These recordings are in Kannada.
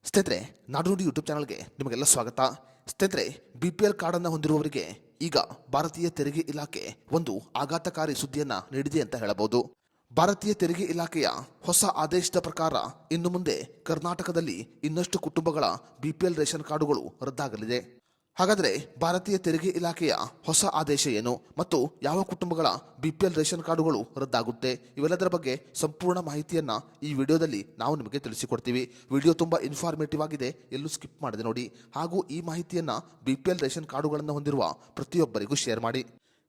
ಸ್ನೇಹಿತರೆ, ನಾಡುನುಡಿ ಯೂಟ್ಯೂಬ್ ಚಾನಲ್ಗೆ ನಿಮಗೆಲ್ಲ ಸ್ವಾಗತ. ಸ್ನೇಹಿತರೆ, BPL ಕಾರ್ಡನ್ನು ಹೊಂದಿರುವವರಿಗೆ ಈಗ ಭಾರತೀಯ ತೆರಿಗೆ ಇಲಾಖೆ ಒಂದು ಆಘಾತಕಾರಿ ಸುದ್ದಿಯನ್ನ ನೀಡಿದೆ ಅಂತ ಹೇಳಬಹುದು. ಭಾರತೀಯ ತೆರಿಗೆ ಇಲಾಖೆಯ ಹೊಸ ಆದೇಶದ ಪ್ರಕಾರ ಇನ್ನು ಮುಂದೆ ಕರ್ನಾಟಕದಲ್ಲಿ ಇನ್ನಷ್ಟು ಕುಟುಂಬಗಳ BPL ರೇಷನ್ ಕಾರ್ಡುಗಳು ರದ್ದಾಗಲಿದೆ. ಹಾಗಾದರೆ ಭಾರತೀಯ ತೆರಿಗೆ ಇಲಾಖೆಯ ಹೊಸ ಆದೇಶ ಏನು ಮತ್ತು ಯಾವ ಕುಟುಂಬಗಳ BPL ರೇಷನ್ ಕಾರ್ಡುಗಳು ರದ್ದಾಗುತ್ತೆ, ಇವೆಲ್ಲದರ ಬಗ್ಗೆ ಸಂಪೂರ್ಣ ಮಾಹಿತಿಯನ್ನ ಈ ವಿಡಿಯೋದಲ್ಲಿ ನಾವು ನಿಮಗೆ ತಿಳಿಸಿಕೊಡ್ತೀವಿ. ವಿಡಿಯೋ ತುಂಬಾ ಇನ್ಫಾರ್ಮೇಟಿವ್ ಆಗಿದೆ, ಎಲ್ಲೂ ಸ್ಕಿಪ್ ಮಾಡದೆ ನೋಡಿ. ಹಾಗೂ ಈ ಮಾಹಿತಿಯನ್ನ BPL ರೇಷನ್ ಕಾರ್ಡುಗಳನ್ನು ಹೊಂದಿರುವ ಪ್ರತಿಯೊಬ್ಬರಿಗೂ ಶೇರ್ ಮಾಡಿ.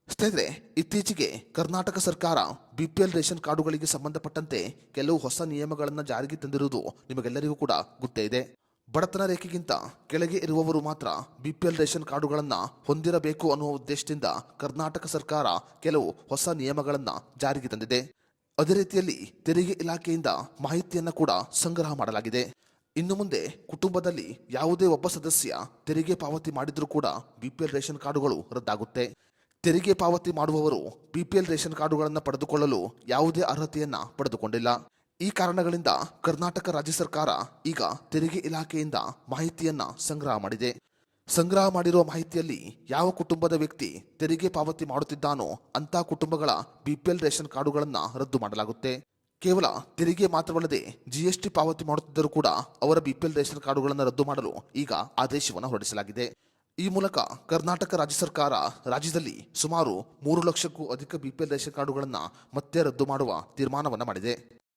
ಸ್ನೇಹಿತರೆ, ಇತ್ತೀಚೆಗೆ ಕರ್ನಾಟಕ ಸರ್ಕಾರ BPL ರೇಷನ್ ಕಾರ್ಡುಗಳಿಗೆ ಸಂಬಂಧಪಟ್ಟಂತೆ ಕೆಲವು ಹೊಸ ನಿಯಮಗಳನ್ನು ಜಾರಿಗೆ ತಂದಿರುವುದು ನಿಮಗೆಲ್ಲರಿಗೂ ಕೂಡ ಗೊತ್ತೇ ಇದೆ. ಬಡತನ ರೇಖೆಗಿಂತ ಕೆಳಗೆ ಇರುವವರು ಮಾತ್ರ BPL ರೇಷನ್ ಕಾರ್ಡುಗಳನ್ನು ಹೊಂದಿರಬೇಕು ಅನ್ನುವ ಉದ್ದೇಶದಿಂದ ಕರ್ನಾಟಕ ಸರ್ಕಾರ ಕೆಲವು ಹೊಸ ನಿಯಮಗಳನ್ನು ಜಾರಿಗೆ ತಂದಿದೆ. ಅದೇ ರೀತಿಯಲ್ಲಿ ತೆರಿಗೆ ಇಲಾಖೆಯಿಂದ ಮಾಹಿತಿಯನ್ನು ಕೂಡ ಸಂಗ್ರಹ ಮಾಡಲಾಗಿದೆ. ಇನ್ನು ಮುಂದೆ ಕುಟುಂಬದಲ್ಲಿ ಯಾವುದೇ ಒಬ್ಬ ಸದಸ್ಯ ತೆರಿಗೆ ಪಾವತಿ ಮಾಡಿದ್ರೂ ಕೂಡ BPL ರೇಷನ್ ಕಾರ್ಡುಗಳು ರದ್ದಾಗುತ್ತೆ. ತೆರಿಗೆ ಪಾವತಿ ಮಾಡುವವರು BPL ರೇಷನ್ ಕಾರ್ಡುಗಳನ್ನು ಪಡೆದುಕೊಳ್ಳಲು ಯಾವುದೇ ಅರ್ಹತೆಯನ್ನ ಪಡೆದುಕೊಂಡಿಲ್ಲ. ಈ ಕಾರಣಗಳಿಂದ ಕರ್ನಾಟಕ ರಾಜ್ಯ ಸರ್ಕಾರ ಈಗ ತೆರಿಗೆ ಇಲಾಖೆಯಿಂದ ಮಾಹಿತಿಯನ್ನ ಸಂಗ್ರಹ ಮಾಡಿದೆ. ಸಂಗ್ರಹ ಮಾಡಿರುವ ಮಾಹಿತಿಯಲ್ಲಿ ಯಾವ ಕುಟುಂಬದ ವ್ಯಕ್ತಿ ತೆರಿಗೆ ಪಾವತಿ ಮಾಡುತ್ತಿದ್ದಾನೋ ಅಂತ ಕುಟುಂಬಗಳ BPL ರೇಷನ್ ಕಾರ್ಡುಗಳನ್ನು ರದ್ದು ಮಾಡಲಾಗುತ್ತೆ. ಕೇವಲ ತೆರಿಗೆ ಮಾತ್ರವಲ್ಲದೆ GST ಪಾವತಿ ಮಾಡುತ್ತಿದ್ದರೂ ಕೂಡ ಅವರ BPL ರೇಷನ್ ಕಾರ್ಡುಗಳನ್ನು ರದ್ದು ಮಾಡಲು ಈಗ ಆದೇಶವನ್ನು ಹೊರಡಿಸಲಾಗಿದೆ. ಈ ಮೂಲಕ ಕರ್ನಾಟಕ ರಾಜ್ಯ ಸರ್ಕಾರ ರಾಜ್ಯದಲ್ಲಿ ಸುಮಾರು 3 ಲಕ್ಷಕ್ಕೂ ಅಧಿಕ BPL ರೇಷನ್ ಕಾರ್ಡುಗಳನ್ನು ಮತ್ತೆ ರದ್ದು ಮಾಡುವ ತೀರ್ಮಾನವನ್ನು ಮಾಡಿದೆ.